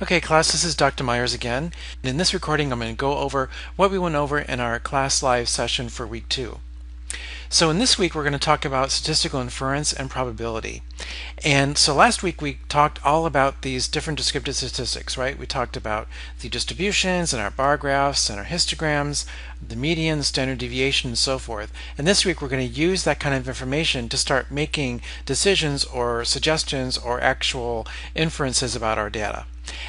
Okay, class, this is Dr. Myers again. And in this recording, I'm going to go over what we went over in our ClassLive session for week 2. So in this week, we're going to talk about statistical inference and probability. And so last week, we talked all about these different descriptive statistics, right? We talked about the distributions and our bar graphs and our histograms, the median, the standard deviation, and so forth. And this week, we're going to use that kind of information to start making decisions or suggestions or actual inferences about our data.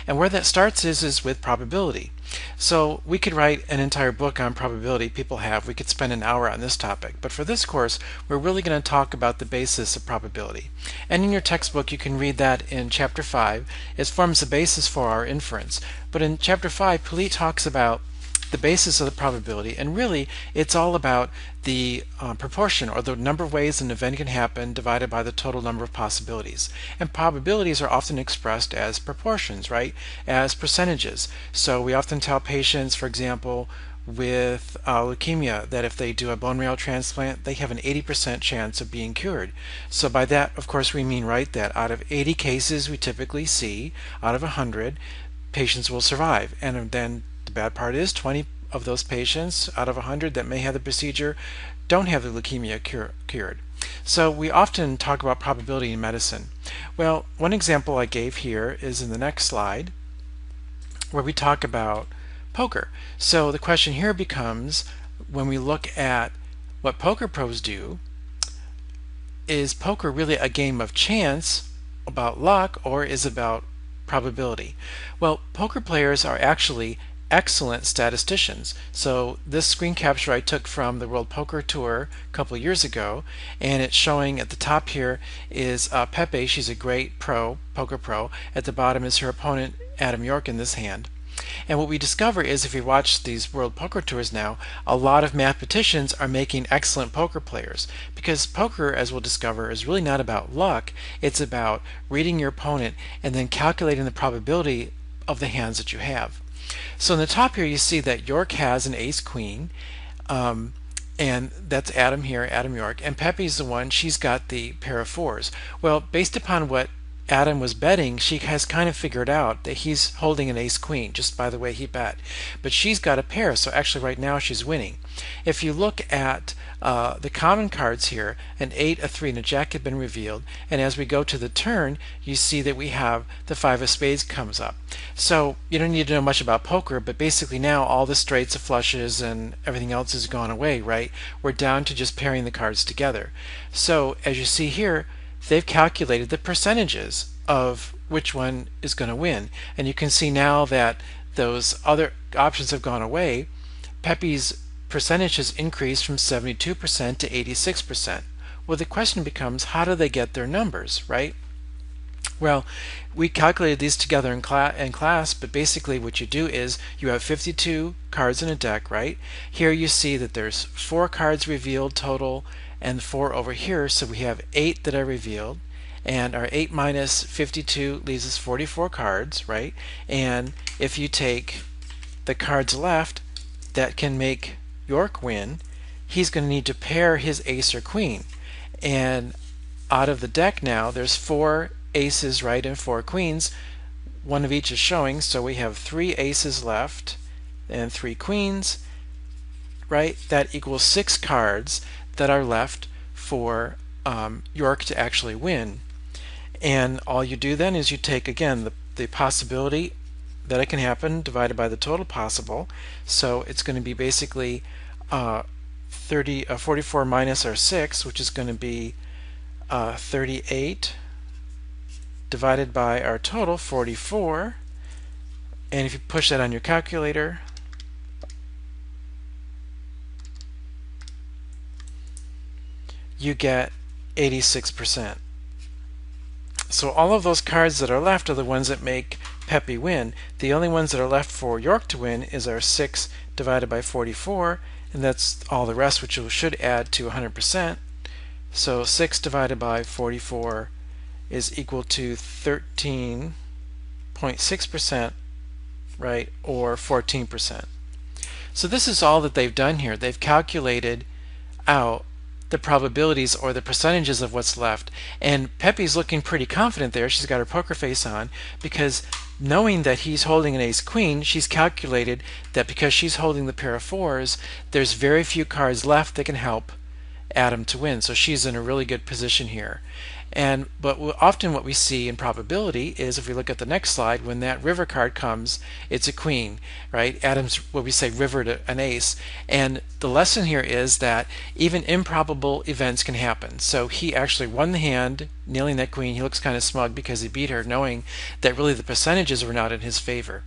And where that starts is with probability. So we could write an entire book on probability. People have. We could spend an hour on this topic. But for this course, we're really going to talk about the basis of probability. And in your textbook, you can read that in Chapter 5. It forms the basis for our inference. But in Chapter 5, Pulit talks about the basis of the probability, and really it's all about the proportion, or the number of ways an event can happen divided by the total number of possibilities. And probabilities are often expressed as proportions, right? As percentages. So we often tell patients, for example, with leukemia, that if they do a bone marrow transplant, they have an 80% chance of being cured. So by that, of course, we mean, right, that out of 80 cases we typically see, out of 100, patients will survive. And then the bad part is 20 of those patients out of 100 that may have the procedure don't have the leukemia cured. So we often talk about probability in medicine. Well, one example I gave here is in the next slide, where we talk about poker. So the question here becomes, when we look at what poker pros do, is poker really a game of chance, about luck, or is it about probability? Well, poker players are actually excellent statisticians. So this screen capture I took from the World Poker Tour a couple of years ago, and it's showing at the top here is Pepe. She's a great poker pro. At the bottom is her opponent, Adam York, in this hand. And what we discover is, if you watch these World Poker Tours now, a lot of mathematicians are making excellent poker players, because poker, as we'll discover, is really not about luck. It's about reading your opponent and then calculating the probability of the hands that you have. So in the top here, you see that York has an ace queen, and that's Adam here, Adam York, and Pepe's the one, she's got the pair of fours. Well, based upon what Adam was betting, she has kind of figured out that he's holding an ace queen just by the way he bet. But she's got a pair, so actually right now she's winning. If you look at the common cards here, an 8, a 3, and a jack have been revealed, and as we go to the turn, you see that we have the 5 of spades comes up. So you don't need to know much about poker, but basically now all the straights, of flushes, and everything else has gone away, right? We're down to just pairing the cards together. So as you see here, they've calculated the percentages of which one is going to win. And you can see now that those other options have gone away. Pepe's percentage has increased from 72% to 86%. Well, the question becomes, how do they get their numbers, right? Well, we calculated these together in class, but basically what you do is you have 52 cards in a deck, right? Here you see that there's 4 cards revealed total and 4 over here, so we have 8 that are revealed, and our 8 minus 52 leaves us 44 cards, right? And if you take the cards left that can make York win, he's going to need to pair his ace or queen. And out of the deck now, there's 4 aces, right, and 4 queens. One of each is showing, so we have 3 aces left and 3 queens, right? That equals 6 cards that are left for York to actually win. And all you do then is you take, again, the possibility that it can happen divided by the total possible. So it's going to be basically 44 minus our 6, which is going to be 38, divided by our total, 44. And if you push that on your calculator, you get 86%. So all of those cards that are left are the ones that make Pepe win. The only ones that are left for York to win is our 6 divided by 44, and that's all the rest, which should add to 100%. So 6 divided by 44 is equal to 13.6%, right, or 14%. So this is all that they've done here. They've calculated out the probabilities or the percentages of what's left. And Pepe's looking pretty confident there. She's got her poker face on because knowing that he's holding an ace queen, she's calculated that because she's holding the pair of fours, there's very few cards left that can help Adam to win. So she's in a really good position here. But often what we see in probability is, if we look at the next slide, when that river card comes, it's a queen, right? Adam's what we say river to an ace. And the lesson here is that even improbable events can happen. So he actually won the hand, nailing that queen. He looks kind of smug because he beat her, knowing that really the percentages were not in his favor.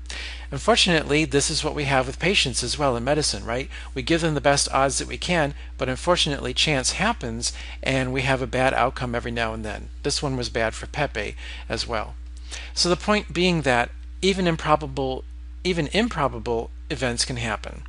Unfortunately, this is what we have with patients as well in medicine, right? We give them the best odds that we can, but unfortunately chance happens and we have a bad outcome every now and then. This one was bad for Pepe as well. So the point being that even improbable events can happen.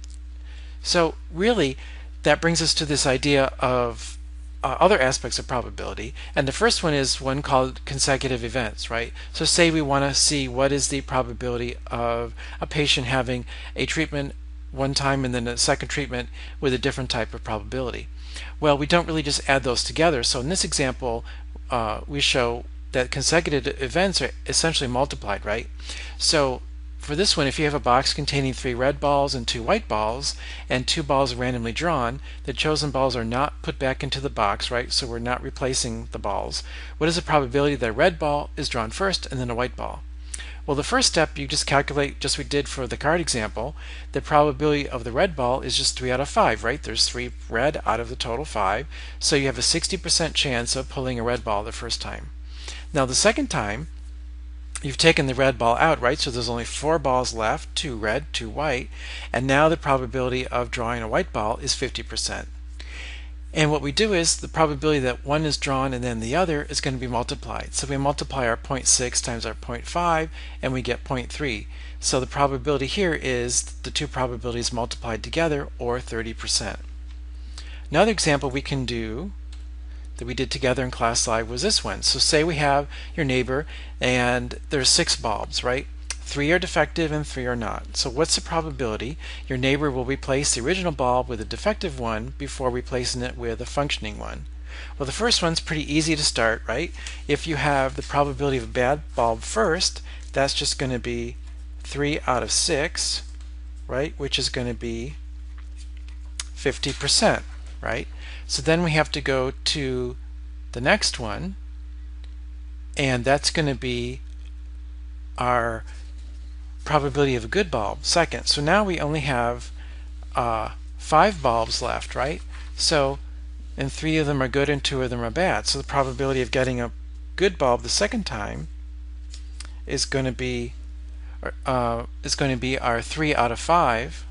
So really, that brings us to this idea of other aspects of probability, and the first one is one called consecutive events, right? So say we want to see what is the probability of a patient having a treatment one time and then a second treatment with a different type of probability. Well, we don't really just add those together. So in this example, we show that consecutive events are essentially multiplied, right? So for this one, if you have a box containing 3 red balls and 2 white balls, and 2 balls are randomly drawn, the chosen balls are not put back into the box, right? So we're not replacing the balls. What is the probability that a red ball is drawn first and then a white ball? Well, the first step, you just calculate, just we did for the card example, the probability of the red ball is just 3 out of 5, right? There's 3 red out of the total 5, so you have a 60% chance of pulling a red ball the first time. Now the second time, you've taken the red ball out, right? So there's only 4 balls left, 2 red, 2 white, and now the probability of drawing a white ball is 50%. And what we do is the probability that one is drawn and then the other is going to be multiplied. So we multiply our 0.6 times our 0.5 and we get 0.3. So the probability here is the two probabilities multiplied together, or 30%. Another example we can do that we did together in ClassLive was this one. So say we have your neighbor and there's 6 bulbs, right? 3 are defective and 3 are not. So what's the probability your neighbor will replace the original bulb with a defective one before replacing it with a functioning one? Well, the first one's pretty easy to start, right? If you have the probability of a bad bulb first, that's just going to be 3 out of 6, right? Which is going to be 50%, right? So then we have to go to the next one, and that's going to be our probability of a good bulb, second. So now we only have 5 bulbs left, right? So, and 3 of them are good and 2 of them are bad. So the probability of getting a good bulb the second time is going to be our 3 out of 5.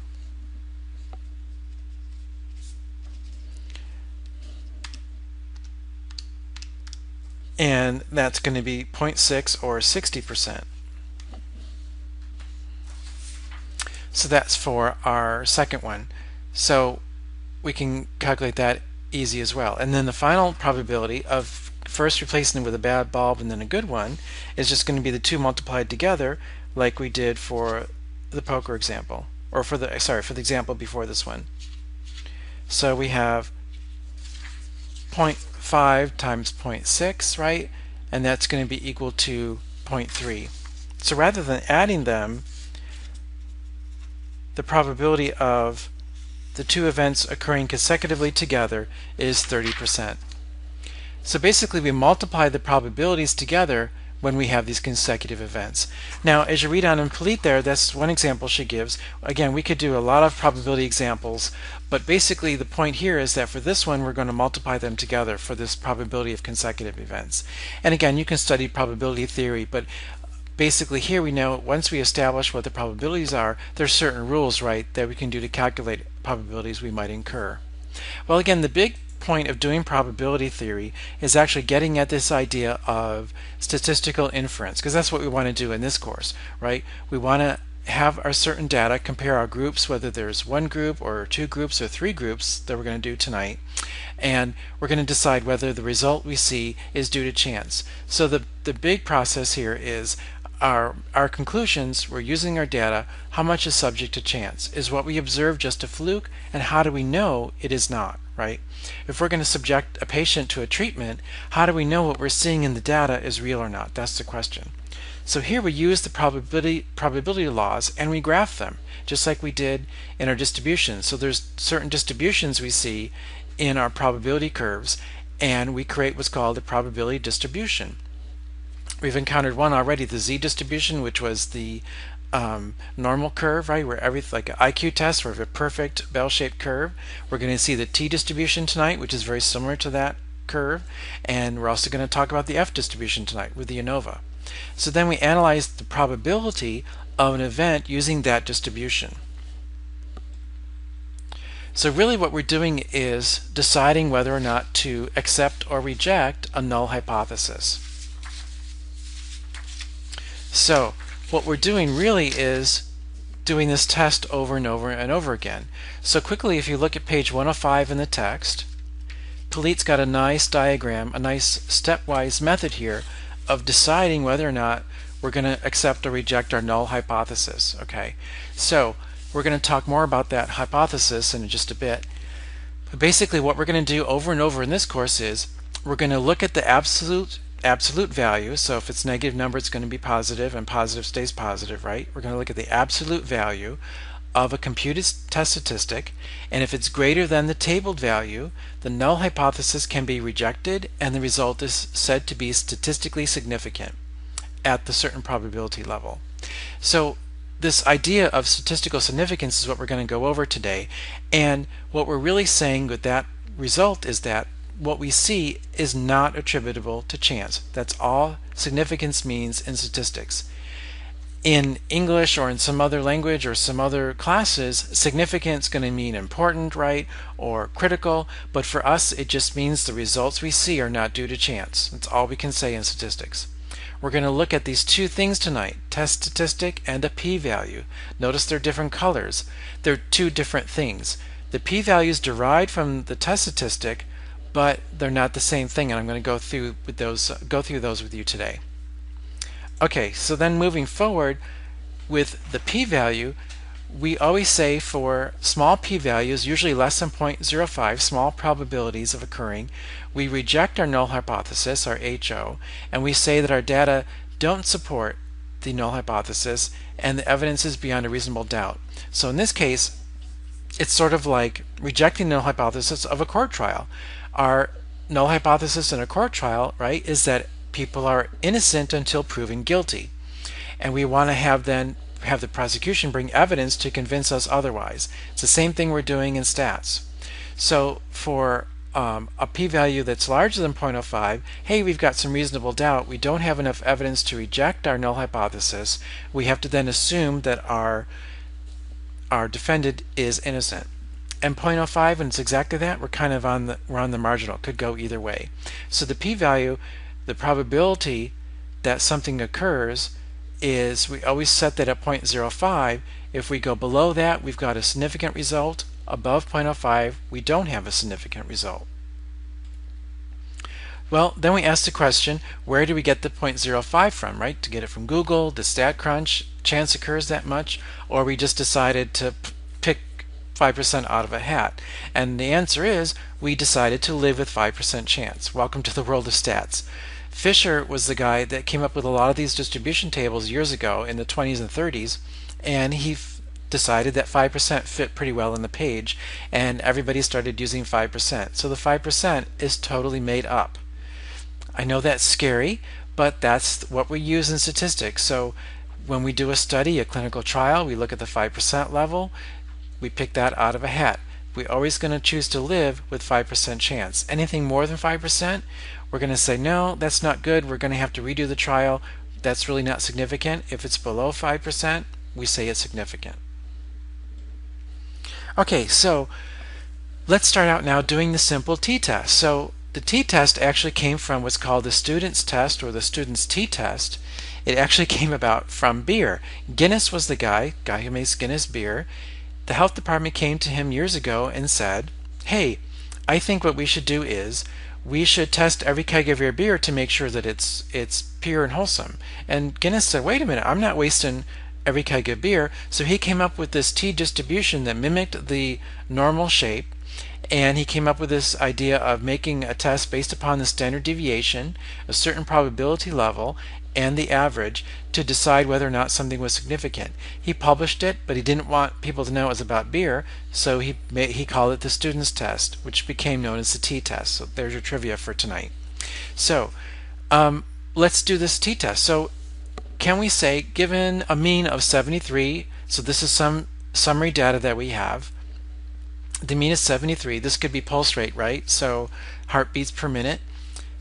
And that's going to be 0.6 or 60%. So that's for our second one. So we can calculate that easy as well. And then the final probability of first replacing it with a bad bulb and then a good one is just going to be the 2 multiplied together, like we did for the poker example, or for the example before this one. So we have 0.5 times 0.6, right? And that's going to be equal to 0.3. So rather than adding them, the probability of the 2 events occurring consecutively together is 30%. So basically we multiply the probabilities together when we have these consecutive events. Now as you read on and complete there, that's one example she gives. Again, we could do a lot of probability examples, but basically the point here is that for this one we're going to multiply them together for this probability of consecutive events. And again, you can study probability theory, but basically here we know once we establish what the probabilities are, there's certain rules, right, that we can do to calculate probabilities we might incur. Well, again, the big point of doing probability theory is actually getting at this idea of statistical inference, because that's what we want to do in this course, right? We want to have our certain data, compare our groups, whether there's 1 group or 2 groups or 3 groups that we're going to do tonight, and we're going to decide whether the result we see is due to chance. So the big process here is our conclusions. We're using our data. How much is subject to chance? Is what we observe just a fluke, and how do we know it is not, right? If we're going to subject a patient to a treatment, how do we know what we're seeing in the data is real or not? That's the question. So here we use the probability laws and we graph them, just like we did in our distribution. So there's certain distributions we see in our probability curves, and we create what's called a probability distribution. We've encountered one already, the Z distribution, which was the normal curve, right? Where everything, like an IQ test, where we have a perfect bell-shaped curve. We're going to see the T distribution tonight, which is very similar to that curve, and we're also going to talk about the F distribution tonight with the ANOVA. So then we analyze the probability of an event using that distribution. So really what we're doing is deciding whether or not to accept or reject a null hypothesis. So what we're doing really is doing this test over and over and over again. So quickly, if you look at page 105 in the text, Polite's got a nice diagram, a nice stepwise method here of deciding whether or not we're going to accept or reject our null hypothesis. Okay, so we're going to talk more about that hypothesis in just a bit. But basically what we're going to do over and over in this course is we're going to look at the absolute value. So if it's negative number, it's going to be positive, and positive stays positive, right? We're going to look at the absolute value of a computed test statistic, and if it's greater than the tabled value, the null hypothesis can be rejected and the result is said to be statistically significant at the certain probability level. So this idea of statistical significance is what we're going to go over today, and what we're really saying with that result is that what we see is not attributable to chance. That's all significance means in statistics. In English or in some other language or some other classes, significance is going to mean important, right, or critical, but for us it just means the results we see are not due to chance. That's all we can say in statistics. We're going to look at these two things tonight, test statistic and a p-value. Notice they're different colors. They're two different things. The p-value is derived from the test statistic, but they're not the same thing, and I'm going to go through those with you today. Okay, so then moving forward with the p-value, we always say for small p-values, usually less than 0.05, small probabilities of occurring, we reject our null hypothesis, our HO, and we say that our data don't support the null hypothesis and the evidence is beyond a reasonable doubt. So in this case, it's sort of like rejecting the null hypothesis of a court trial. Our null hypothesis in a court trial, right, is that people are innocent until proven guilty. And we want to have the prosecution bring evidence to convince us otherwise. It's the same thing we're doing in stats. So for a p-value that's larger than 0.05, hey, we've got some reasonable doubt. We don't have enough evidence to reject our null hypothesis. We have to then assume that our defendant is innocent. And 0.05, and it's exactly that. We're kind of on the marginal. It could go either way. So the p-value, the probability that something occurs, is we always set that at 0.05. If we go below that, we've got a significant result. Above 0.05, we don't have a significant result. Well, then we ask the question, where do we get the 0.05 from, right? To get it from Google, the StatCrunch, chance occurs that much, or we just decided to pick 5% out of a hat? And the answer is, we decided to live with 5% chance. Welcome to the world of stats. Fisher was the guy that came up with a lot of these distribution tables years ago in the 20s and 30s, and he decided that 5% fit pretty well in the page, and everybody started using 5%. So the 5% is totally made up. I know that's scary, but that's what we use in statistics. So when we do a study, a clinical trial, we look at the 5% level, we pick that out of a hat. We're always going to choose to live with 5% chance. Anything more than 5%, we're going to say, no, that's not good. We're going to have to redo the trial. That's really not significant. If it's below 5%, we say it's significant. Okay, so let's start out now doing the simple t-test. So the t-test actually came from what's called the student's test, or the student's t-test. It actually came about from beer. Guinness was the guy who makes Guinness beer. The health department came to him years ago and said, hey, I think what we should do is we should test every keg of your beer to make sure that it's pure and wholesome. And Guinness said, wait a minute, I'm not wasting every keg of beer. So he came up with this T distribution that mimicked the normal shape, And he came up with this idea of making a test based upon the standard deviation, a certain probability level, and the average to decide whether or not something was significant. He published it, but he didn't want people to know it was about beer, so he called it the student's test, which became known as the t-test. So there's your trivia for tonight. So let's do this t-test. So can we say, given a mean of 73, so this is some summary data that we have, the mean is 73. This could be pulse rate, right? So heartbeats per minute.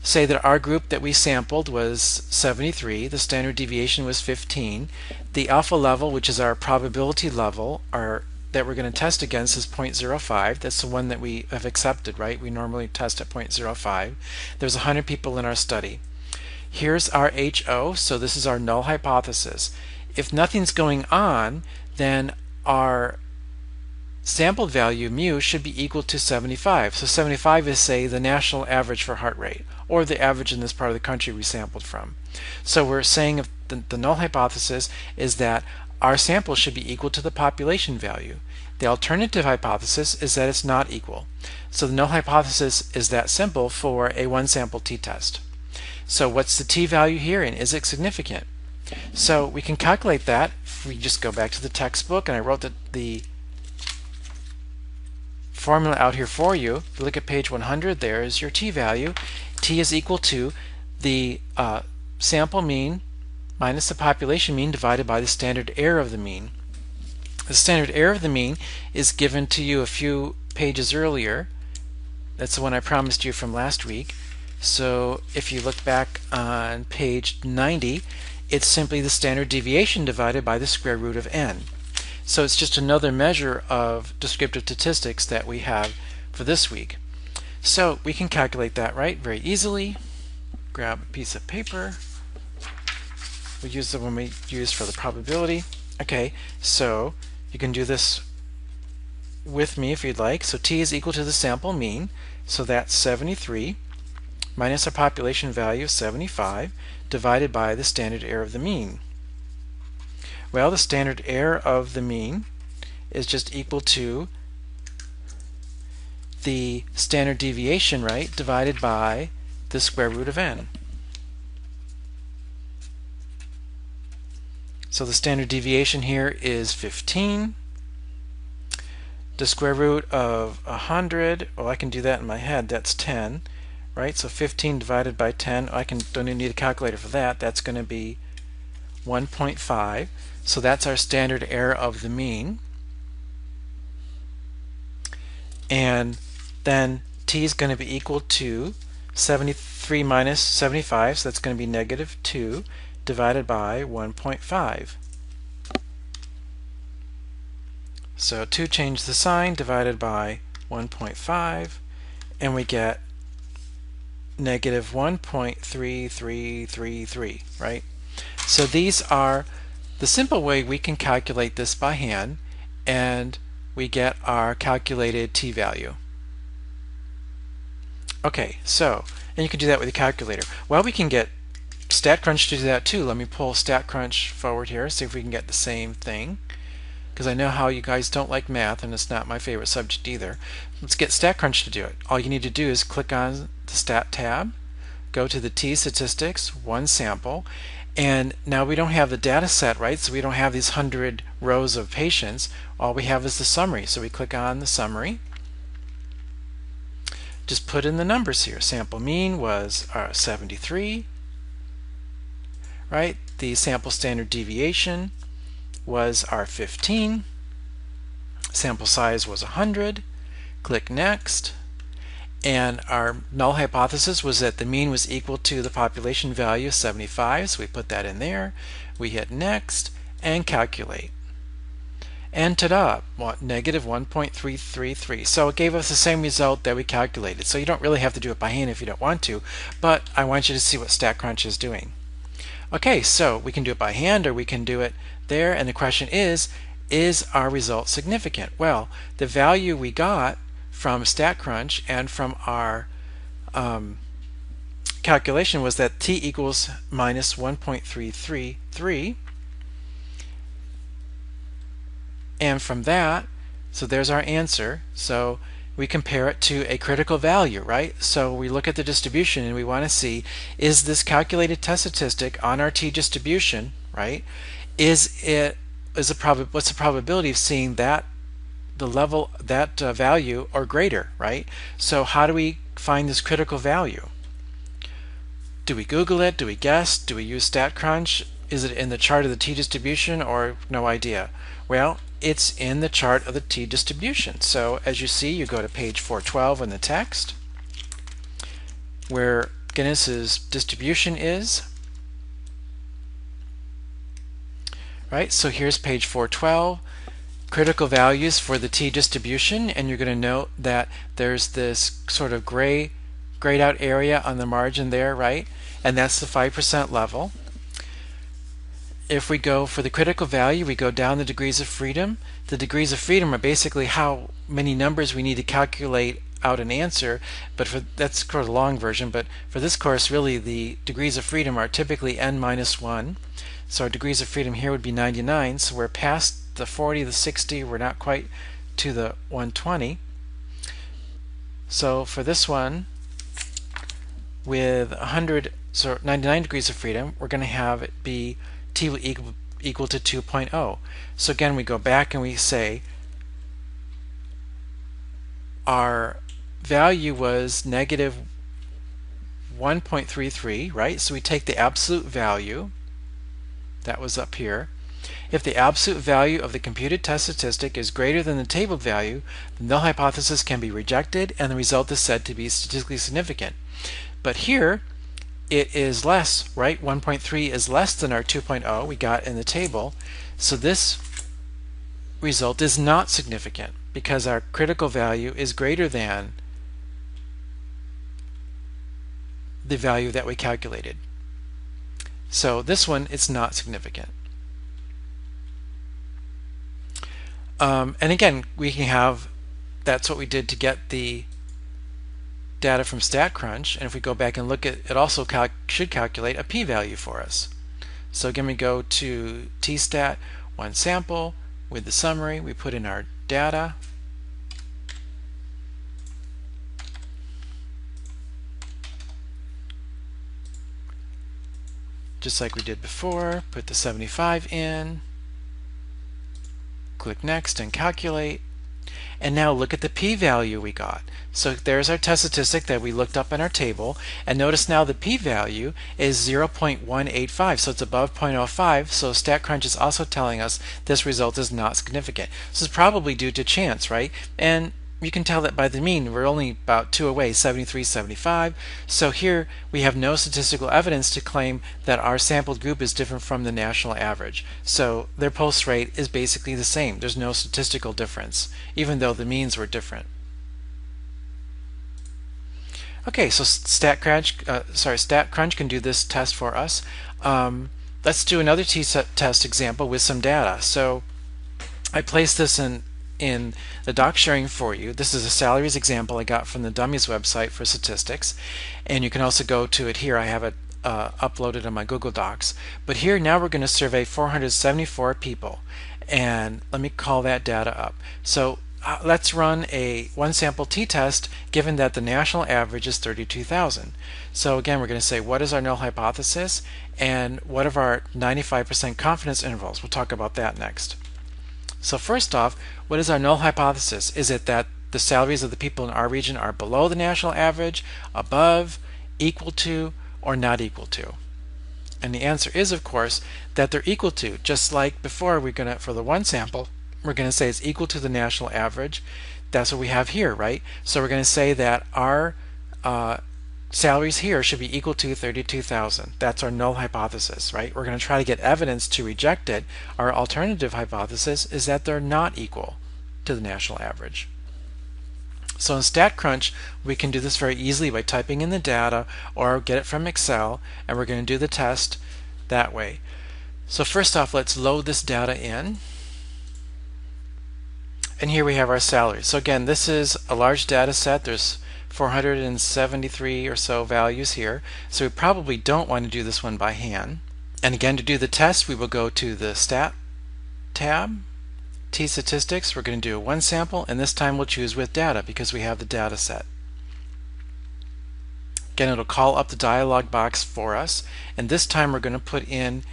Say that our group that we sampled was 73. The standard deviation was 15. The alpha level, which is our probability level, that we're going to test against, is 0.05. That's the one that we have accepted, right? We normally test at 0.05. There's 100 people in our study. Here's our HO, so this is our null hypothesis. If nothing's going on, then our sampled value mu should be equal to 75. So 75 is, say, the national average for heart rate, or the average in this part of the country we sampled from. So we're saying if the null hypothesis is that our sample should be equal to the population value. The alternative hypothesis is that it's not equal. So the null hypothesis is that simple for a one-sample t-test. So what's the t-value here, and is it significant? So we can calculate that if we just go back to the textbook, and I wrote the formula out here for you. If you look at page 100, there is your t-value. T is equal to the sample mean minus the population mean divided by the standard error of the mean. The standard error of the mean is given to you a few pages earlier. That's the one I promised you from last week. So if you look back on page 90, it's simply the standard deviation divided by the square root of n. So it's just another measure of descriptive statistics that we have for this week. So we can calculate that, right, very easily. Grab a piece of paper. We use the one we use for the probability. Okay, so you can do this with me if you'd like. So t is equal to the sample mean. So that's 73 minus our population value of 75 divided by the standard error of the mean. Well, the standard error of the mean is just equal to the standard deviation, right, divided by the square root of n. So the standard deviation here is 15. The square root of 100, well, I can do that in my head, that's 10, right? So 15 divided by 10, don't even need a calculator for that. That's going to be 1.5. So that's our standard error of the mean. And then t is going to be equal to 73 minus 75, so that's going to be negative 2 divided by 1.5. So 2 change the sign, divided by 1.5, and we get negative 1.3333, right? So these are the simple way we can calculate this by hand, and we get our calculated t-value. Okay, so, and you can do that with a calculator. Well, we can get StatCrunch to do that too. Let me pull StatCrunch forward here, see if we can get the same thing, because I know how you guys don't like math, and it's not my favorite subject either. Let's get StatCrunch to do it. All you need to do is click on the Stat tab, go to the T statistics, one sample, and now we don't have the data set, right? So we don't have these 100 rows of patients. All we have is the summary. So we click on the summary. Just put in the numbers here. Sample mean was 73, right? The sample standard deviation was our 15. Sample size was 100. Click next. And our null hypothesis was that the mean was equal to the population value of 75, so we put that in there. We hit next and calculate. And ta-da, negative 1.333. So it gave us the same result that we calculated. So you don't really have to do it by hand if you don't want to, but I want you to see what StatCrunch is doing. Okay, so we can do it by hand or we can do it there, and the question is our result significant? Well, the value we got from StatCrunch and from our calculation was that t equals minus 1.333, and from that, so there's our answer. So we compare it to a critical value, right? So we look at the distribution and we want to see, is this calculated test statistic on our t-distribution, right? What's the probability of seeing that the level, that value or greater, right? So how do we find this critical value? Do we Google it? Do we guess? Do we use StatCrunch? Is it in the chart of the t-distribution, or no idea? Well, it's in the chart of the t-distribution. So as you see, you go to page 412 in the text, where Guinness's distribution is. Right, so here's page 412, critical values for the t-distribution, and you're going to note that there's this sort of grayed out area on the margin there, right? And that's the 5% level. If we go for the critical value, we go down the degrees of freedom. The degrees of freedom are basically how many numbers we need to calculate out an answer, but that's sort of the long version, but for this course, really the degrees of freedom are typically n-1. So our degrees of freedom here would be 99, so we're past the 40, the 60, we're not quite to the 120. So for this one, with 99 degrees of freedom, we're going to have it be t will equal to 2.0. So again, we go back and we say our value was negative 1.33, right? So we take the absolute value, that was up here. If the absolute value of the computed test statistic is greater than the table value, the null hypothesis can be rejected and the result is said to be statistically significant. But here, it is less, right? 1.3 is less than our 2.0 we got in the table. So this result is not significant because our critical value is greater than the value that we calculated. So this one, it's not significant. And again, we can have, that's what we did to get the data from StatCrunch, and if we go back and look at it, also should calculate a p-value for us. So again, we go to tstat one sample with the summary, we put in our data, just like we did before, put the 75 in, click next and calculate. And now look at the p-value we got. So there's our test statistic that we looked up in our table, and notice now the p-value is 0.185, so it's above 0.05, so StatCrunch is also telling us this result is not significant. This is probably due to chance, right? And you can tell that by the mean, we're only about 2 away, 73, 75. So here we have no statistical evidence to claim that our sampled group is different from the national average. So their post rate is basically the same. There's no statistical difference, even though the means were different. Okay, so StatCrunch can do this test for us. Let's do another t-test example with some data. So I placed this in the Doc Sharing for you. This is a salaries example I got from the Dummies website for statistics, and you can also go to it here. I have it uploaded on my Google Docs. But here now we're going to survey 474 people, and let me call that data up. So let's run a one sample t-test given that the national average is 32,000. So again, we're going to say what is our null hypothesis and what are our 95% confidence intervals. We'll talk about that next. So first off, what is our null hypothesis? Is it that the salaries of the people in our region are below the national average, above, equal to, or not equal to? And the answer is, of course, that they're equal to. Just like before, we're going to, for the one sample, we're going to say it's equal to the national average. That's what we have here, right? So we're going to say that our salaries here should be equal to 32,000. That's our null hypothesis, right? We're going to try to get evidence to reject it. Our alternative hypothesis is that they're not equal to the national average. So in StatCrunch, we can do this very easily by typing in the data or get it from Excel, and we're going to do the test that way. So first off, let's load this data in. And here we have our salaries. So again, this is a large data set. There's 473 or so values here. So we probably don't want to do this one by hand. And again, to do the test, we will go to the Stat tab, t-statistics, we're going to do one sample, and this time we'll choose with data because we have the data set. Again, it'll call up the dialog box for us, and this time we're going to put in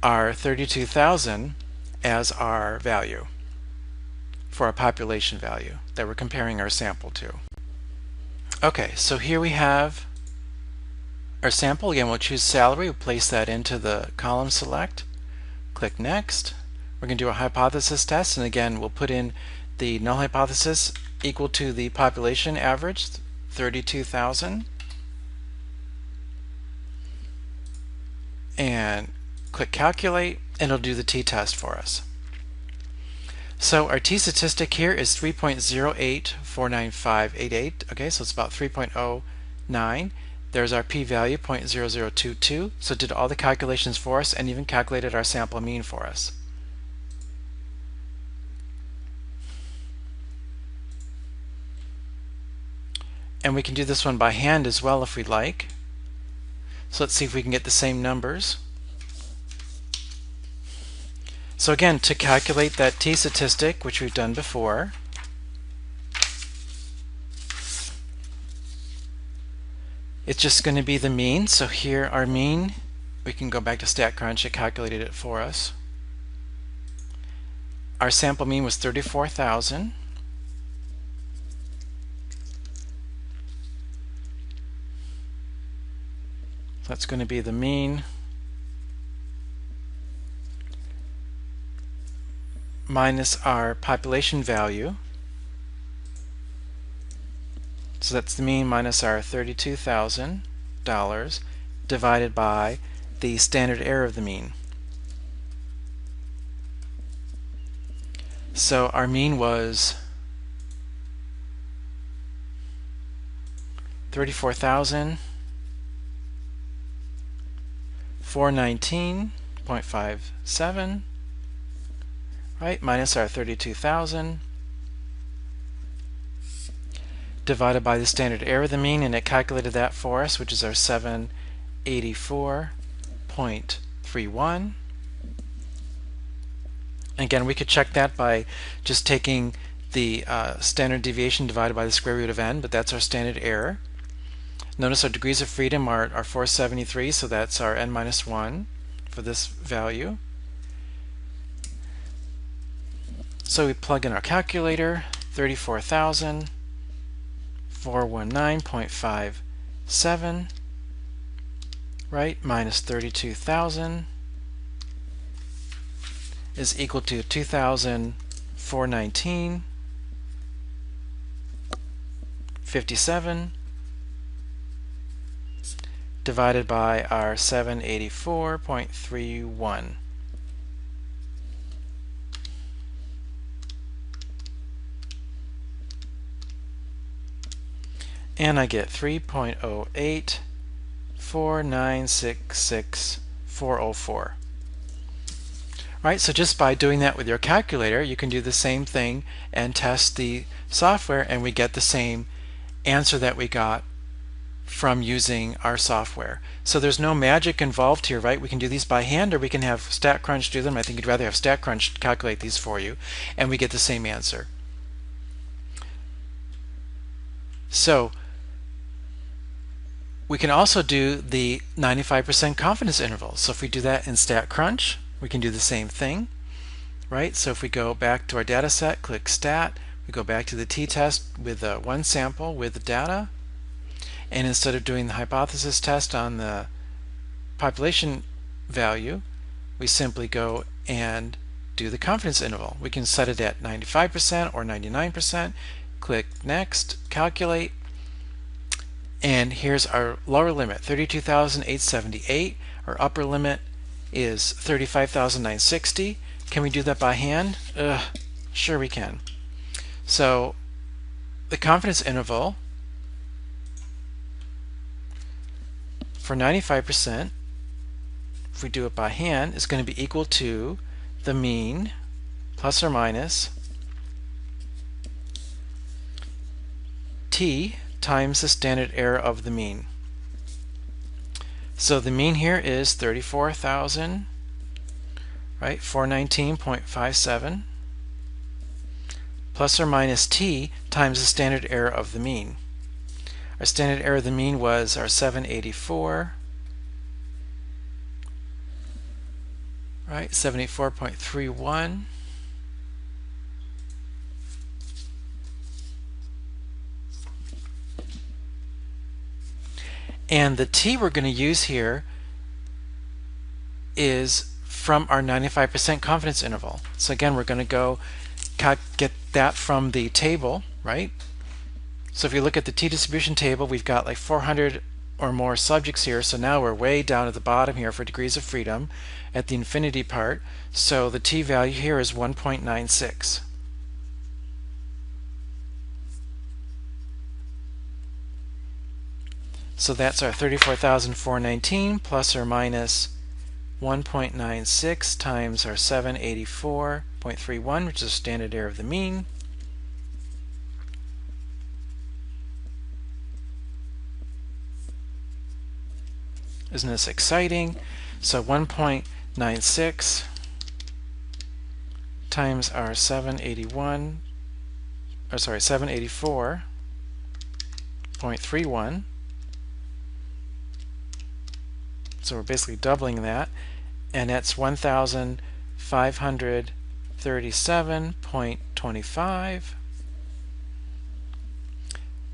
our 32,000 as our value for our population value that we're comparing our sample to. Okay, so here we have our sample. Again, we'll choose salary, we'll place that into the column select, click next. We're going to do a hypothesis test, and again we'll put in the null hypothesis equal to the population average, 32,000, and click calculate, and it'll do the t-test for us. So our t-statistic here is 3.084958. Okay, so it's about 3.09. There's our p-value, 0.0022. So it did all the calculations for us and even calculated our sample mean for us. And we can do this one by hand as well if we'd like. So let's see if we can get the same numbers. So again, to calculate that t-statistic, which we've done before, it's just going to be the mean. So here our mean, we can go back to StatCrunch, it calculated it for us. Our sample mean was 34,000. That's going to be the mean minus our population value. So that's the mean minus our $32,000 divided by the standard error of the mean. So our mean was 34,419.57, right, minus our 32,000 divided by the standard error of the mean, and it calculated that for us, which is our 784.31. Again, we could check that by just taking the standard deviation divided by the square root of n, but that's our standard error. Notice our degrees of freedom are 473, so that's our n minus 1 for this value. So we plug in our calculator, 34,419.57, right, minus 32,000 is equal to 2,419.57 divided by our 784.31. And I get 3.084966,404. Right, so just by doing that with your calculator, you can do the same thing and test the software, and we get the same answer that we got from using our software. So there's no magic involved here, right? We can do these by hand, or we can have StatCrunch do them. I think you'd rather have StatCrunch calculate these for you, and we get the same answer. So we can also do the 95% confidence interval. So if we do that in StatCrunch, we can do the same thing, right? So if we go back to our data set, click Stat, we go back to the t-test with one sample with the data, and instead of doing the hypothesis test on the population value, we simply go and do the confidence interval. We can set it at 95% or 99%, click Next, calculate, and here's our lower limit, 32,878. Our upper limit is 35,960. Can we do that by hand? Sure we can. So the confidence interval for 95%, if we do it by hand, is going to be equal to the mean plus or minus t times the standard error of the mean. So the mean here is 34,000, right? 419.57 plus or minus t times the standard error of the mean. Our standard error of the mean was our 784, right? 74.31. And the t we're going to use here is from our 95% confidence interval. So again, we're going to go get that from the table, right? So if you look at the t-distribution table, we've got like 400 or more subjects here. So now we're way down at the bottom here for degrees of freedom at the infinity part. So the t-value here is 1.96. So that's our 34,419 plus or minus 1.96 times our 784.31, which is the standard error of the mean. Isn't this exciting? So 1.96 times our 784.31. So we're basically doubling that, and that's 1,537.25.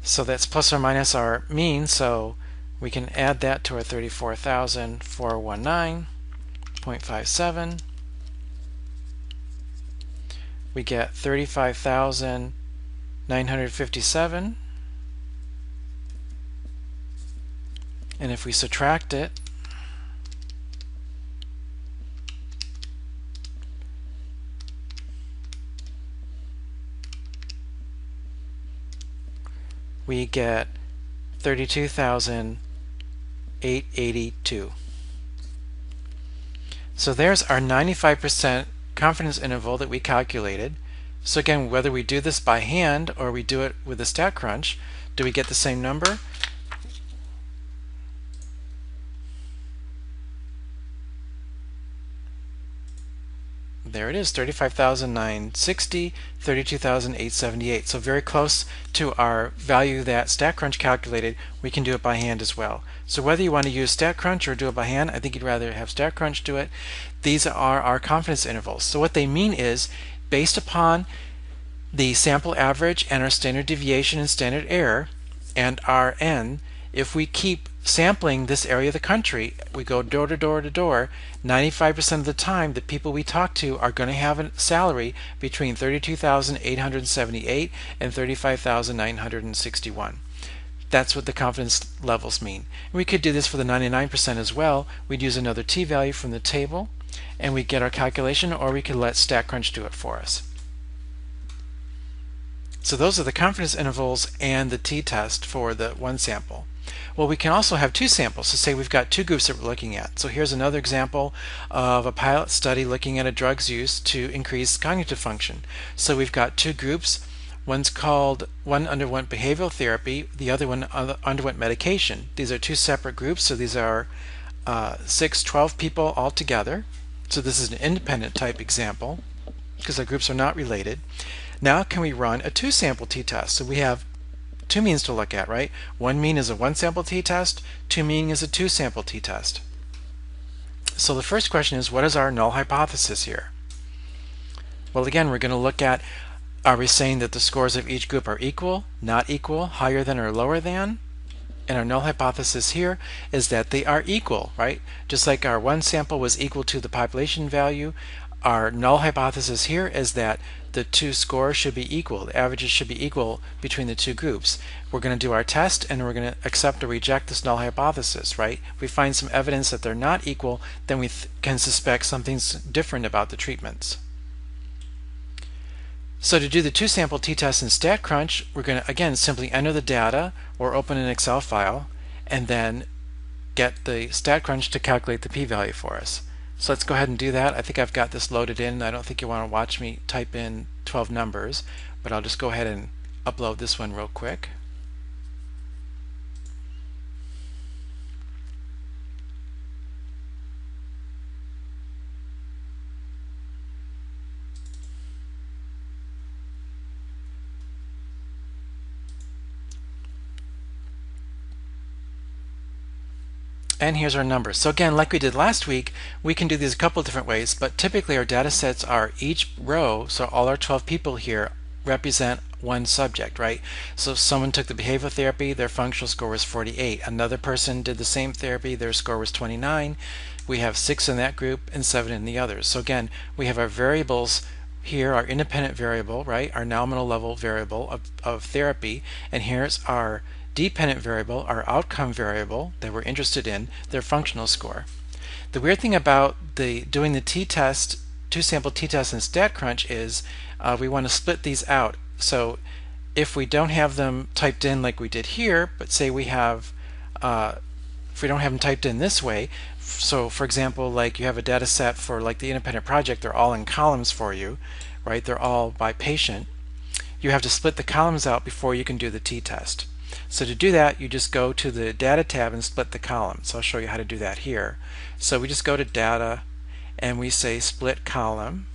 So that's plus or minus our mean, so we can add that to our 34,419.57. We get 35,957. And if we subtract it, we get 32,882. So there's our 95% confidence interval that we calculated. So again, whether we do this by hand or we do it with a StatCrunch, do we get the same number? There it is, 35,960, 32,878. So very close to our value that StatCrunch calculated. We can do it by hand as well. So whether you want to use StatCrunch or do it by hand, I think you'd rather have StatCrunch do it. These are our confidence intervals. So what they mean is, based upon the sample average and our standard deviation and standard error and our n, if we keep sampling this area of the country, we go door to door to door, 95% of the time the people we talk to are going to have a salary between 32,878 and 35,961. That's what the confidence levels mean. We could do this for the 99% as well. We'd use another t-value from the table and we get our calculation, or we could let StatCrunch do it for us. So those are the confidence intervals and the t-test for the one sample. Well, we can also have two samples. So say we've got two groups that we're looking at. So here's another example of a pilot study looking at a drug's use to increase cognitive function. So we've got two groups. One underwent behavioral therapy, the other one underwent medication. These are two separate groups, so these are 12 people all together. So this is an independent type example because the groups are not related. Now can we run a two-sample t-test? So we have two means to look at, right? One mean is a one-sample t-test, two mean is a two-sample t-test. So the first question is, what is our null hypothesis here? Well, again, we're going to look at, are we saying that the scores of each group are equal, not equal, higher than or lower than? And our null hypothesis here is that they are equal, right? Just like our one sample was equal to the population value, our null hypothesis here is that the two scores should be equal. The averages should be equal between the two groups. We're going to do our test and we're going to accept or reject this null hypothesis, right? If we find some evidence that they're not equal, then we can suspect something's different about the treatments. So to do the two-sample t-test in StatCrunch, we're going to, again, simply enter the data or open an Excel file and then get the StatCrunch to calculate the p-value for us. So let's go ahead and do that. I think I've got this loaded in. I don't think you want to watch me type in 12 numbers, but I'll just go ahead and upload this one real quick. And here's our numbers. So again, like we did last week, we can do these a couple different ways, but typically our data sets are each row, so all our 12 people here represent one subject, right? So if someone took the behavioral therapy, their functional score was 48. Another person did the same therapy, their score was 29. We have 6 in that group and 7 in the others. So again, we have our variables here, our independent variable, right? Our nominal level variable of therapy, and here's our dependent variable, our outcome variable that we're interested in, their functional score. The weird thing about doing the t-test, two-sample t-test in StatCrunch is we want to split these out. So if we don't have them typed in like we did here, but say we have, if we don't have them typed in this way, so for example, like you have a data set for like the independent project, they're all in columns for you, right? They're all by patient. You have to split the columns out before you can do the t-test. So to do that, you just go to the Data tab and split the column. So I'll show you how to do that here. So we just go to Data and we say Split Column.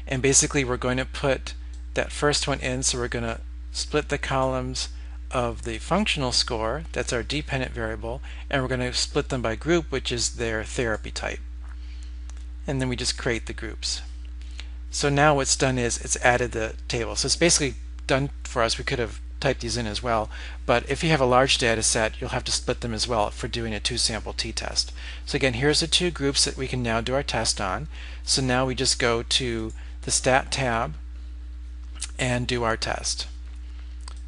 And basically we're going to put that first one in, so we're going to split the columns of the functional score, that's our dependent variable, and we're going to split them by group, which is their therapy type. And then we just create the groups. So now what's done is it's added the table. So it's basically done for us. We could have typed these in as well, but if you have a large data set, you'll have to split them as well for doing a two-sample t-test. So again, here's the two groups that we can now do our test on. So now we just go to the Stat tab and do our test.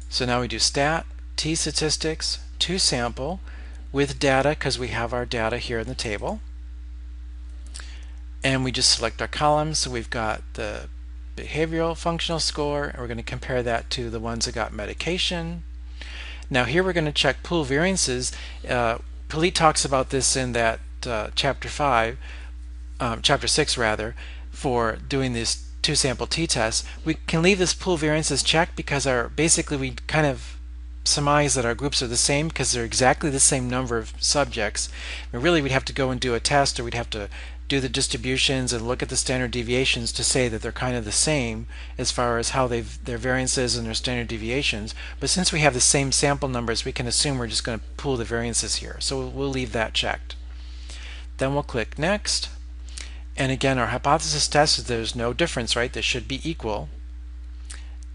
So now we do Stat, T-statistics, two-sample with data, because we have our data here in the table. And we just select our columns. So we've got the behavioral functional score, and we're going to compare that to the ones that got medication. Now here we're going to check pool variances. Palit talks about this in that chapter 6 rather, for doing this two-sample t-test. We can leave this pool variances checked because basically we kind of surmise that our groups are the same because they're exactly the same number of subjects. And really we'd have to go and do a test, or we'd have to do the distributions and look at the standard deviations to say that they're kind of the same as far as how their variances and their standard deviations. But since we have the same sample numbers, we can assume we're just going to pool the variances here. So we'll leave that checked. Then we'll click Next. And again, our hypothesis test is there's no difference, right? They should be equal.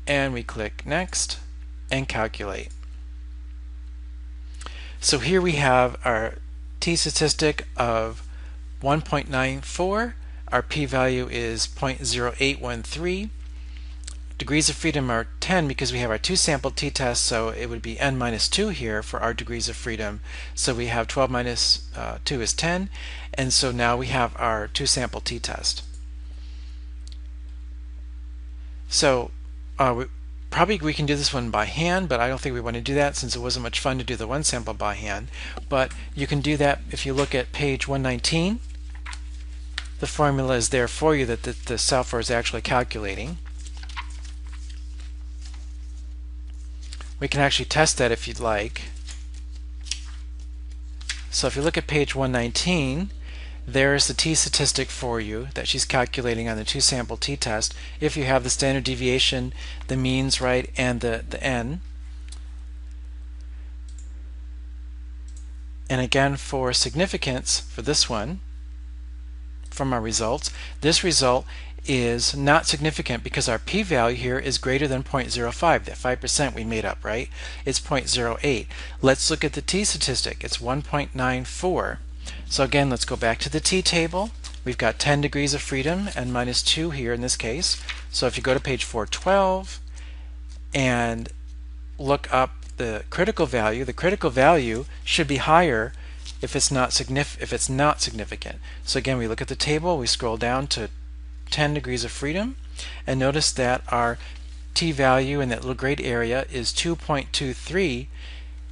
And we click Next and Calculate. So here we have our t-statistic of 1.94. Our p-value is 0.0813. Degrees of freedom are 10 because we have our two-sample t-test, so it would be n minus 2 here for our degrees of freedom. So we have 12 minus 2 is 10, and so now we have our two-sample t-test. So probably we can do this one by hand, but I don't think we want to do that since it wasn't much fun to do the one sample by hand. But you can do that if you look at page 119. The formula is there for you that the software is actually calculating. We can actually test that if you'd like. So if you look at page 119, there's the t-statistic for you that she's calculating on the two-sample t-test if you have the standard deviation, the means, right, and the n. And again, for significance for this one, from our results, this result is not significant because our p-value here is greater than 0.05. That 5% we made up, right? It's 0.08. Let's look at the t-statistic. It's 1.94. So again, let's go back to the t-table. We've got 10 degrees of freedom and minus 2 here in this case. So if you go to page 412 and look up the critical value should be higher if it's not significant. So again, we look at the table, we scroll down to 10 degrees of freedom, and notice that our t-value in that little grayed area is 2.23.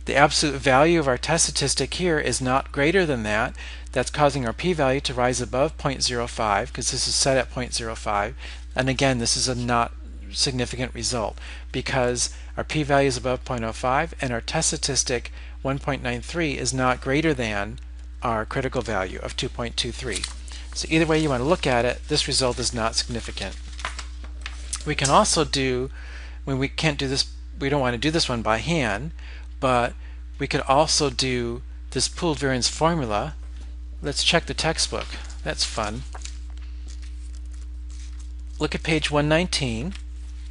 The absolute value of our test statistic here is not greater than that. That's causing our p-value to rise above 0.05 because this is set at 0.05. And again, this is a not significant result because our p-value is above 0.05 and our test statistic 1.93 is not greater than our critical value of 2.23. So either way you want to look at it, this result is not significant. We can also do, when we can't do this, we don't want to do this one by hand, but we could also do this pooled variance formula. Let's check the textbook. That's fun. Look at page 119,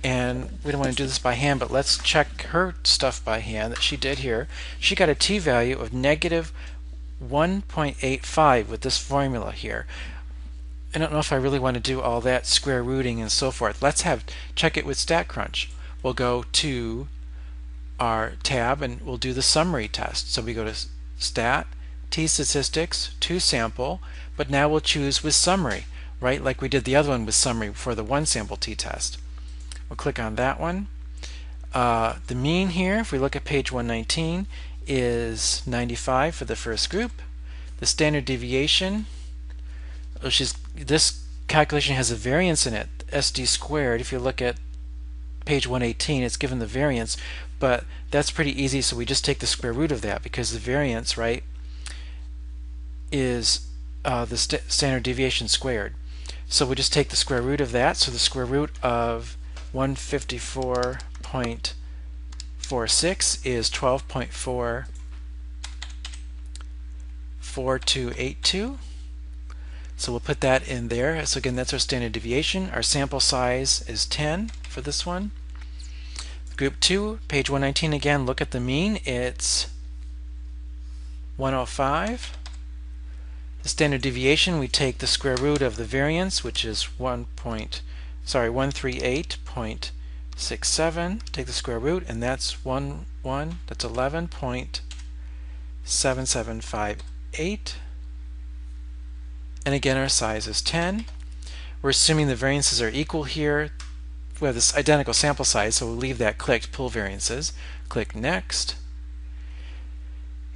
and we don't want to do this by hand, but let's check her stuff by hand that she did here. She got a t-value of negative 1.85 with this formula here. I don't know if I really want to do all that square rooting and so forth. Let's check it with StatCrunch. We'll go to our tab and we'll do the summary test. So we go to Stat, T-Statistics, to Sample, but now we'll choose with summary, right? Like we did the other one with summary for the one sample t-test. We'll click on that one. The mean here, if we look at page 119, is 95 for the first group. The standard deviation, this calculation has a variance in it, SD squared. If you look at page 118, it's given the variance, but that's pretty easy, so we just take the square root of that because the variance, right, is the standard deviation squared. So we just take the square root of that, so the square root of 154.46 is 12.44282. So we'll put that in there. So again, that's our standard deviation. Our sample size is 10 for this one. Group 2, page 119 again, look at the mean. It's 105. The standard deviation, we take the square root of the variance, which is 138.67. Take the square root, and that's 11.7758. And again, our size is 10. We're assuming the variances are equal here. We have this identical sample size, so we'll leave that clicked, pull variances. Click Next.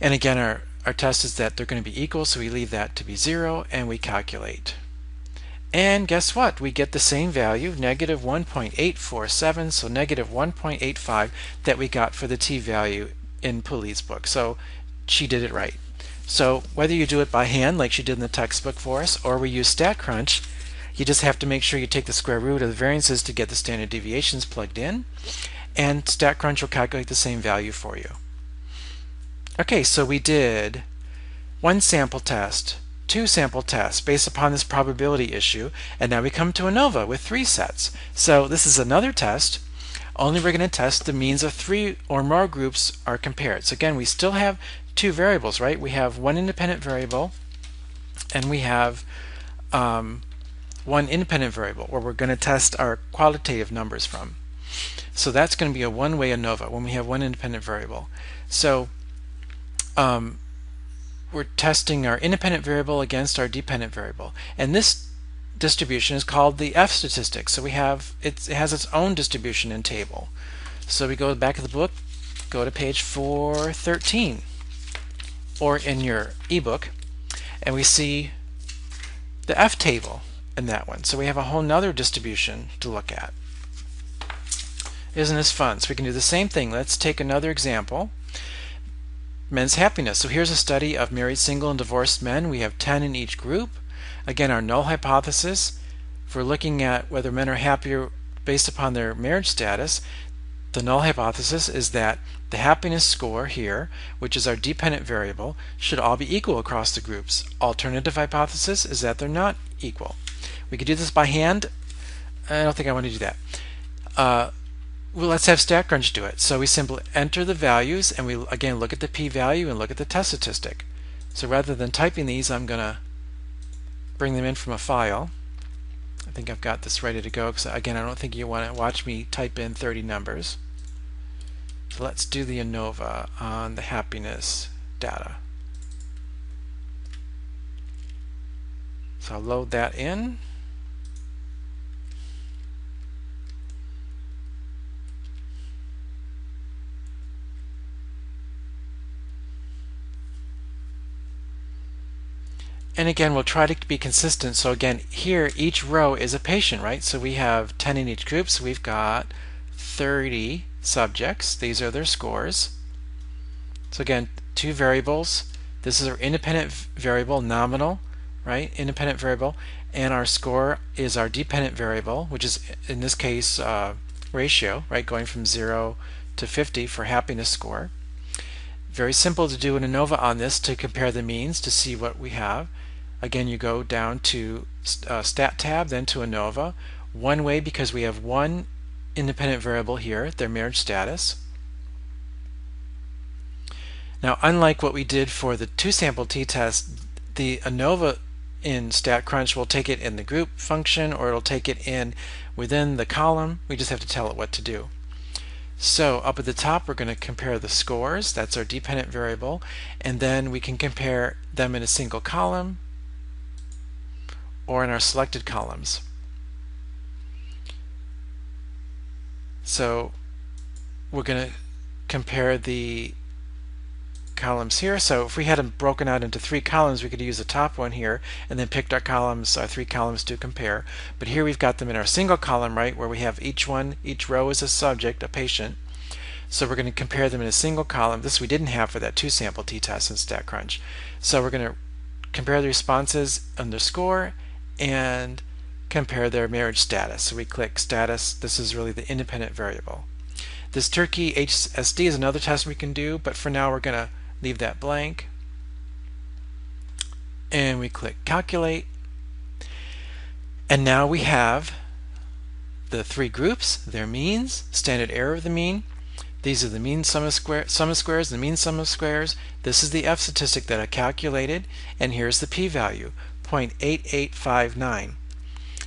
And again, our test is that they're going to be equal, so we leave that to be 0, and we calculate. And guess what? We get the same value, negative 1.847, so negative 1.85 that we got for the t-value in Puli's book. So she did it right. So whether you do it by hand like she did in the textbook for us, or we use StatCrunch, you just have to make sure you take the square root of the variances to get the standard deviations plugged in, and StatCrunch will calculate the same value for you. Okay, so we did one sample test, two sample tests based upon this probability issue, and now we come to ANOVA with 3 sets. So this is another test, only we're going to test the means of 3 or more groups are compared. So again, we still have 2 variables, right? We have one independent variable, and we have one independent variable where we're going to test our qualitative numbers from. So that's going to be a one-way ANOVA when we have one independent variable. So we're testing our independent variable against our dependent variable, and this distribution is called the F statistic. So we have it has its own distribution and table. So we go back of the book, go to page 413, or in your ebook, and we see the F table in that one. So we have a whole nother distribution to look at. Isn't this fun? So we can do the same thing. Let's take another example. Men's happiness. So here's a study of married, single, and divorced men. We have 10 in each group. Again, our null hypothesis, if we're looking at whether men are happier based upon their marriage status, the null hypothesis is that the happiness score here, which is our dependent variable, should all be equal across the groups. Alternative hypothesis is that they're not equal. We could do this by hand. I don't think I want to do that. Well, let's have StatCrunch do it. So we simply enter the values, and we again look at the p-value and look at the test statistic. So rather than typing these, I'm going to bring them in from a file. I think I've got this ready to go because, again, I don't think you want to watch me type in 30 numbers. So let's do the ANOVA on the happiness data. So I'll load that in. And again, we'll try to be consistent. So again, here each row is a patient, right? So we have 10 in each group, so we've got 30 subjects. These are their scores. So again, 2 variables. This is our independent variable, nominal, right? Independent variable. And our score is our dependent variable, which is in this case ratio, right? Going from 0 to 50 for happiness score. Very simple to do an ANOVA on this to compare the means to see what we have. Again, you go down to Stat tab, then to ANOVA. One way, because we have one independent variable here, their marriage status. Now, unlike what we did for the two-sample t-test, the ANOVA in StatCrunch will take it in the group function, or it'll take it in within the column. We just have to tell it what to do. So up at the top, we're going to compare the scores. That's our dependent variable. And then we can compare them in a single column or in our selected columns. So we're going to compare the columns here. So if we had them broken out into 3 columns, we could use the top one here and then picked our 3 columns to compare. But here we've got them in our single column, right, where we have each row is a subject, a patient. So we're going to compare them in a single column. This we didn't have for that two-sample t-test in StatCrunch. So we're going to compare the responses under score and compare their marriage status. So we click status. This is really the independent variable. This Turkey HSD is another test we can do, but for now we're going to leave that blank. And we click calculate. And now we have the 3 groups, their means, standard error of the mean. These are the mean sum of squares, the mean sum of squares. This is the F statistic that I calculated, and here's the p-value, 0.8859.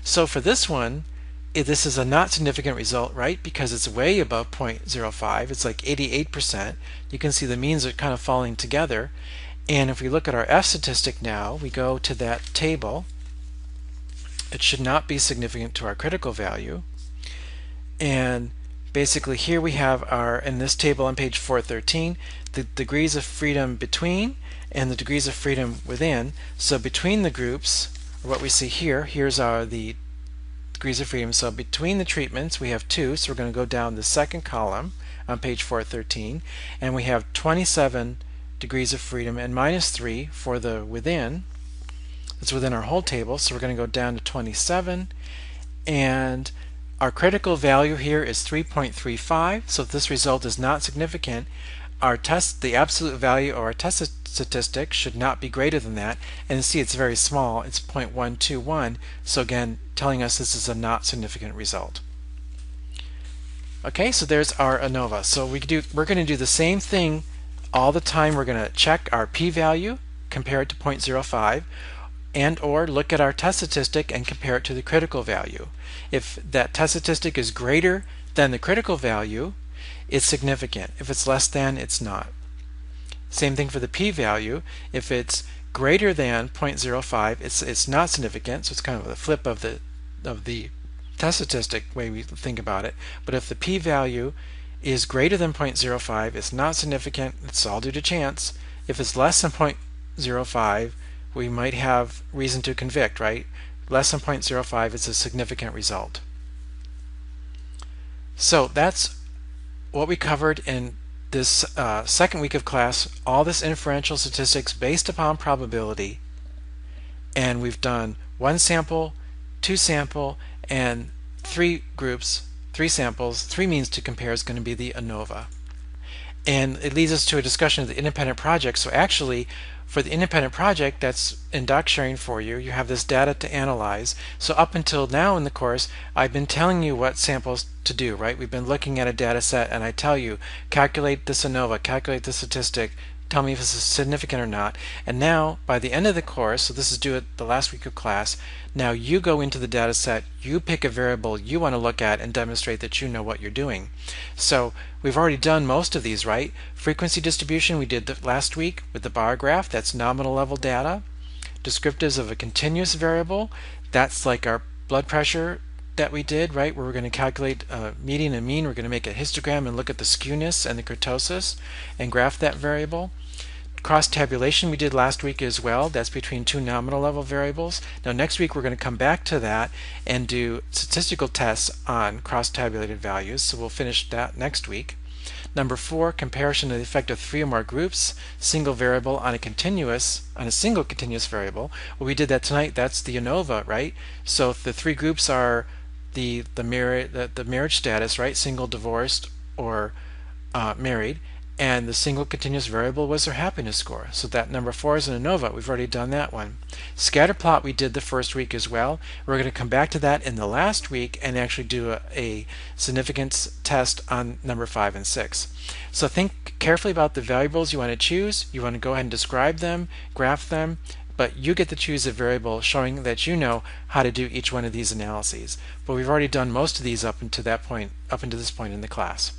So for this one, this is a not significant result, right? Because it's way above 0.05. It's like 88%. You can see the means are kind of falling together. And if we look at our F statistic now, we go to that table. It should not be significant to our critical value. And basically here we have in this table on page 413, the degrees of freedom between and the degrees of freedom within. So between the groups, what we see here, here's the degrees of freedom. So between the treatments we have 2, so we're going to go down the second column on page 413, and we have 27 degrees of freedom and -3 for the within. It's within our whole table, so we're going to go down to 27, and our critical value here is 3.35. So if this result is not significant, the absolute value of our test statistic should not be greater than that. And see, it's very small. It's 0.121. So again, telling us this is a not significant result. Okay, so there's our ANOVA. So we're going to do the same thing all the time. We're going to check our p-value, compare it to 0.05, and or look at our test statistic and compare it to the critical value. If that test statistic is greater than the critical value, it's significant. If it's less than, it's not. Same thing for the p-value. If it's greater than 0.05, it's not significant. So it's kind of the flip of the test statistic way we think about it. But if the p-value is greater than 0.05, it's not significant. It's all due to chance. If it's less than 0.05, we might have reason to convict, right? Less than 0.05 is a significant result. So that's what we covered in this second week of class, all this inferential statistics based upon probability. And we've done 1 sample, 2 sample, and 3 groups, 3 samples. 3 means to compare is going to be the ANOVA. And it leads us to a discussion of the independent project. So actually, for the independent project that's in Doc Sharing for you, you have this data to analyze. So up until now in the course, I've been telling you what samples to do, right? We've been looking at a data set and I tell you, calculate this ANOVA, calculate the statistic, tell me if this is significant or not. And now, by the end of the course, so this is due at the last week of class, now you go into the data set, you pick a variable you want to look at and demonstrate that you know what you're doing. So we've already done most of these, right? Frequency distribution we did last week with the bar graph, that's nominal level data. Descriptives of a continuous variable, that's like our blood pressure that we did, right? Where we're going to calculate median and mean. We're going to make a histogram and look at the skewness and the kurtosis and graph that variable. Cross-tabulation we did last week as well. That's between 2 nominal level variables. Now next week we're going to come back to that and do statistical tests on cross-tabulated values. So we'll finish that next week. Number 4, comparison of the effect of 3 or more groups, single variable on a single continuous variable. Well, we did that tonight. That's the ANOVA, right? So if the 3 groups are the marriage status, right? Single, divorced, or married. and the single continuous variable was their happiness score. So that number 4 is an ANOVA. We've already done that one. Scatter plot we did the first week as well. We're going to come back to that in the last week and actually do a significance test on number 5 and 6. So think carefully about the variables you want to choose. You want to go ahead and describe them, graph them, but you get to choose a variable showing that you know how to do each one of these analyses. But we've already done most of these up until this point in the class.